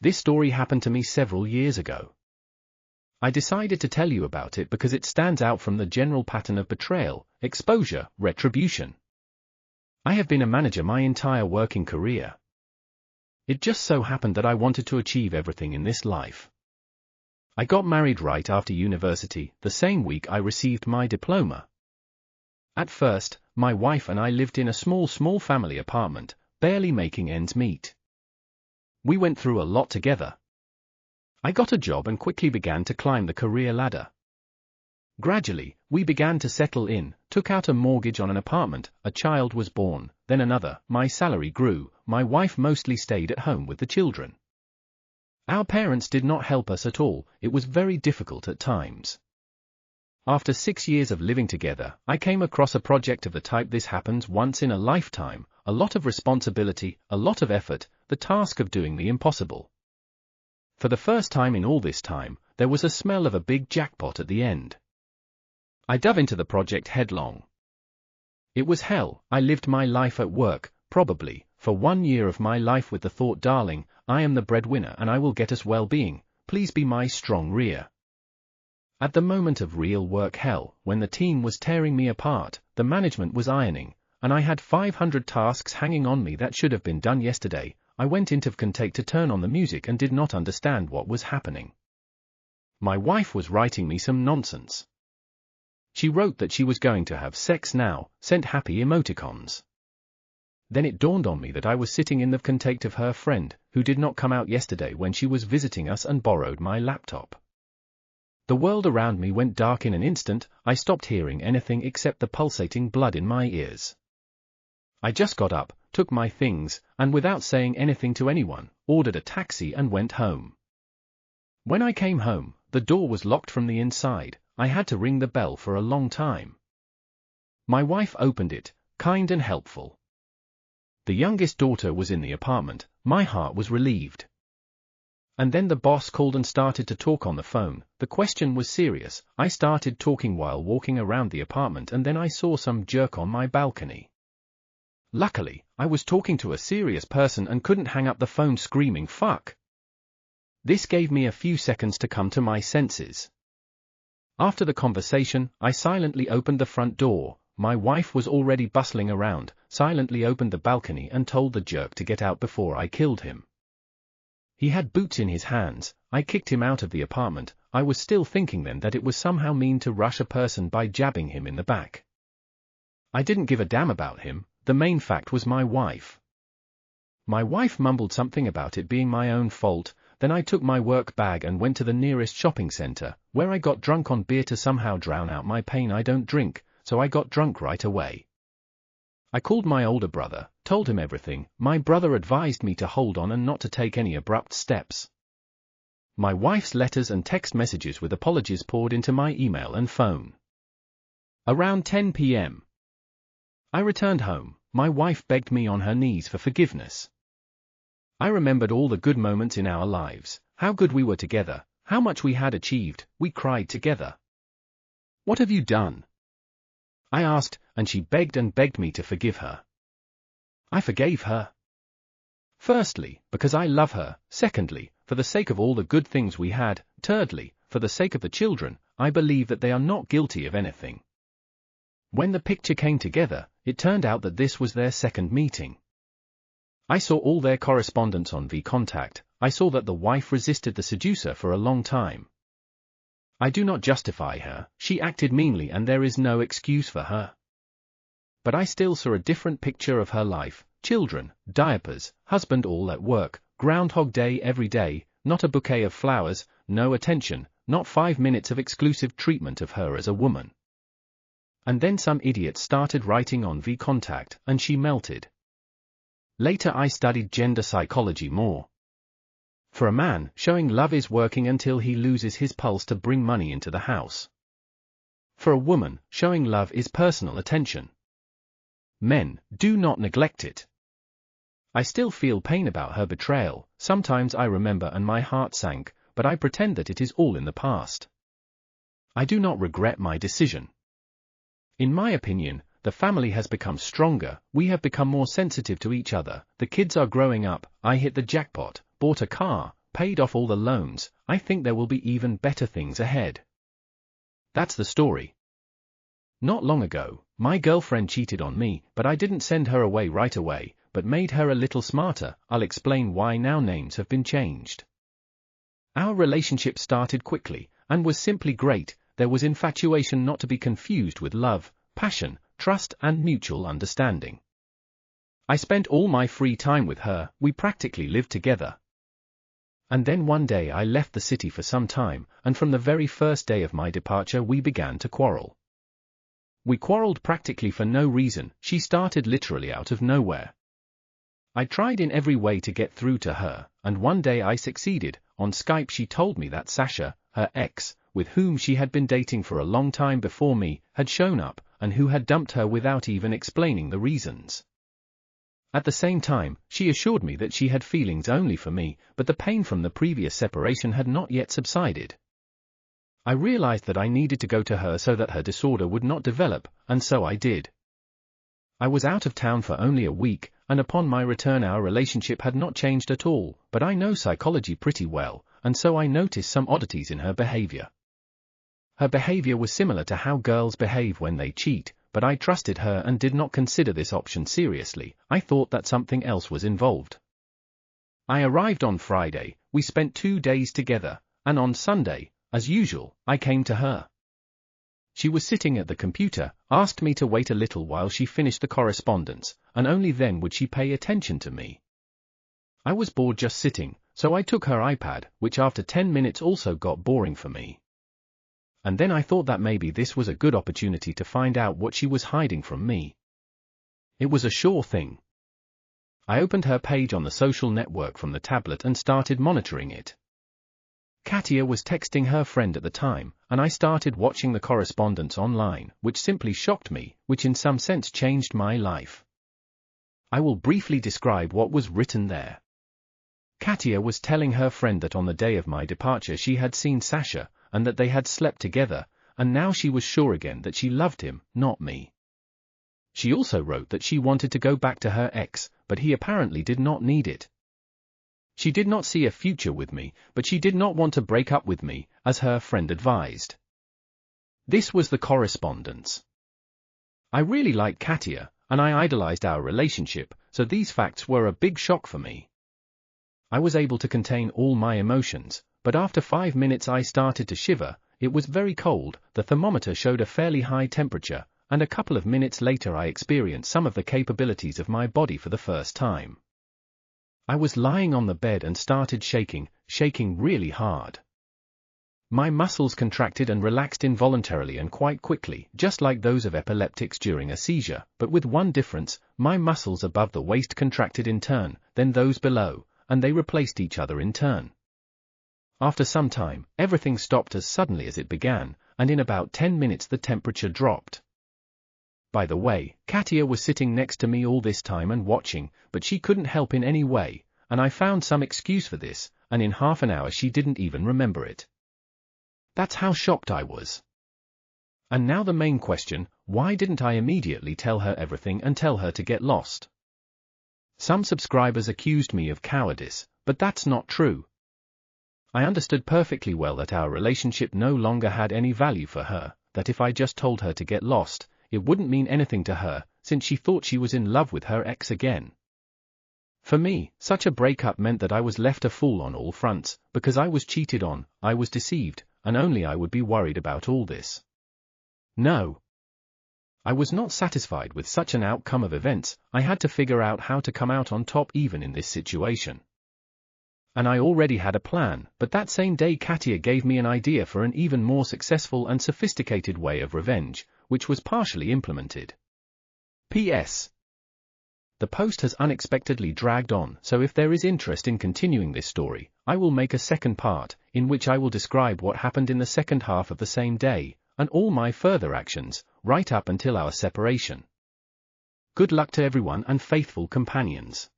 This story happened to me several years ago. I decided to tell you about it because it stands out from the general pattern of betrayal, exposure, retribution. I have been a manager my entire working career. It just so happened that I wanted to achieve everything in this life. I got married right after university, the same week I received my diploma. At first, my wife and I lived in a small family apartment, barely making ends meet. We went through a lot together. I got a job and quickly began to climb the career ladder. Gradually, we began to settle in, took out a mortgage on an apartment, a child was born, then another, my salary grew, my wife mostly stayed at home with the children. Our parents did not help us at all, it was very difficult at times. After 6 years of living together, I came across a project of the type this happens once in a lifetime, a lot of responsibility, a lot of effort, the task of doing the impossible. For the first time in all this time, there was a smell of a big jackpot at the end. I dove into the project headlong. It was hell. I lived my life at work, probably, for 1 year of my life with the thought, darling, I am the breadwinner and I will get us well-being, please be my strong rear. At the moment of real work hell, when the team was tearing me apart, the management was ironing, and I had 500 tasks hanging on me that should have been done yesterday, I went into CapCut to turn on the music and did not understand what was happening. My wife was writing me some nonsense. She wrote that she was going to have sex now, sent happy emoticons. Then it dawned on me that I was sitting in the CapCut of her friend, who did not come out yesterday when she was visiting us and borrowed my laptop. The world around me went dark in an instant, I stopped hearing anything except the pulsating blood in my ears. I just got up, took my things, and without saying anything to anyone, ordered a taxi and went home. When I came home, the door was locked from the inside, I had to ring the bell for a long time. My wife opened it, kind and helpful. The youngest daughter was in the apartment, my heart was relieved. And then the boss called and started to talk on the phone, the question was serious, I started talking while walking around the apartment and then I saw some jerk on my balcony. Luckily, I was talking to a serious person and couldn't hang up the phone screaming fuck. This gave me a few seconds to come to my senses. After the conversation, I silently opened the front door, my wife was already bustling around, silently opened the balcony and told the jerk to get out before I killed him. He had boots in his hands, I kicked him out of the apartment, I was still thinking then that it was somehow mean to rush a person by jabbing him in the back. I didn't give a damn about him, the main fact was my wife. My wife mumbled something about it being my own fault, then I took my work bag and went to the nearest shopping center, where I got drunk on beer to somehow drown out my pain. I don't drink, so I got drunk right away. I called my older brother, told him everything, my brother advised me to hold on and not to take any abrupt steps. My wife's letters and text messages with apologies poured into my email and phone. Around 10 p.m. I returned home, my wife begged me on her knees for forgiveness. I remembered all the good moments in our lives, how good we were together, how much we had achieved, we cried together. What have you done? I asked, and she begged and begged me to forgive her. I forgave her. Firstly, because I love her, secondly, for the sake of all the good things we had, thirdly, for the sake of the children, I believe that they are not guilty of anything. When the picture came together, it turned out that this was their second meeting. I saw all their correspondence on contact, I saw that the wife resisted the seducer for a long time. I do not justify her, she acted meanly and there is no excuse for her. But I still saw a different picture of her life, children, diapers, husband all at work, Groundhog Day every day, not a bouquet of flowers, no attention, not 5 minutes of exclusive treatment of her as a woman. And then some idiot started writing on contact, and she melted. Later I studied gender psychology more. For a man, showing love is working until he loses his pulse to bring money into the house. For a woman, showing love is personal attention. Men, do not neglect it. I still feel pain about her betrayal, sometimes I remember and my heart sank, but I pretend that it is all in the past. I do not regret my decision. In my opinion, the family has become stronger, we have become more sensitive to each other, the kids are growing up, I hit the jackpot, bought a car, paid off all the loans, I think there will be even better things ahead. That's the story. Not long ago, my girlfriend cheated on me, but I didn't send her away right away, but made her a little smarter. I'll explain why now. Names have been changed. Our relationship started quickly, and was simply great. There was infatuation not to be confused with love, passion, trust and mutual understanding. I spent all my free time with her, we practically lived together. And then one day I left the city for some time, and from the very first day of my departure we began to quarrel. We quarreled practically for no reason. She started literally out of nowhere. I tried in every way to get through to her, and one day I succeeded. On Skype she told me that Sasha, her ex, with whom she had been dating for a long time before me, had shown up, and who had dumped her without even explaining the reasons. At the same time, she assured me that she had feelings only for me, but the pain from the previous separation had not yet subsided. I realized that I needed to go to her so that her disorder would not develop, and so I did. I was out of town for only a week, and upon my return our relationship had not changed at all, but I know psychology pretty well, and so I noticed some oddities in her behavior. Her behavior was similar to how girls behave when they cheat, but I trusted her and did not consider this option seriously. I thought that something else was involved. I arrived on Friday, we spent 2 days together, and on Sunday, as usual, I came to her. She was sitting at the computer, asked me to wait a little while she finished the correspondence, and only then would she pay attention to me. I was bored just sitting, so I took her iPad, which after 10 minutes also got boring for me. And then I thought that maybe this was a good opportunity to find out what she was hiding from me. It was a sure thing. I opened her page on the social network from the tablet and started monitoring it. Katia was texting her friend at the time, and I started watching the correspondence online, which simply shocked me, which in some sense changed my life. I will briefly describe what was written there. Katia was telling her friend that on the day of my departure she had seen Sasha, and that they had slept together, and now she was sure again that she loved him, not me. She also wrote that she wanted to go back to her ex, but he apparently did not need it. She did not see a future with me, but she did not want to break up with me, as her friend advised. This was the correspondence. I really liked Katia, and I idolized our relationship, so these facts were a big shock for me. I was able to contain all my emotions, but after 5 minutes I started to shiver. It was very cold, the thermometer showed a fairly high temperature, and a couple of minutes later I experienced some of the capabilities of my body for the first time. I was lying on the bed and started shaking really hard. My muscles contracted and relaxed involuntarily and quite quickly, just like those of epileptics during a seizure, but with one difference: my muscles above the waist contracted in turn, then those below, and they replaced each other in turn. After some time, everything stopped as suddenly as it began, and in about 10 minutes the temperature dropped. By the way, Katia was sitting next to me all this time and watching, but she couldn't help in any way, and I found some excuse for this, and in half an hour she didn't even remember it. That's how shocked I was. And now the main question: why didn't I immediately tell her everything and tell her to get lost? Some subscribers accused me of cowardice, but that's not true. I understood perfectly well that our relationship no longer had any value for her, that if I just told her to get lost, it wouldn't mean anything to her, since she thought she was in love with her ex again. For me, such a breakup meant that I was left a fool on all fronts, because I was cheated on, I was deceived, and only I would be worried about all this. No. I was not satisfied with such an outcome of events. I had to figure out how to come out on top even in this situation. And I already had a plan, but that same day Katia gave me an idea for an even more successful and sophisticated way of revenge, which was partially implemented. P.S. The post has unexpectedly dragged on, so if there is interest in continuing this story, I will make a second part, in which I will describe what happened in the second half of the same day, and all my further actions, right up until our separation. Good luck to everyone and faithful companions.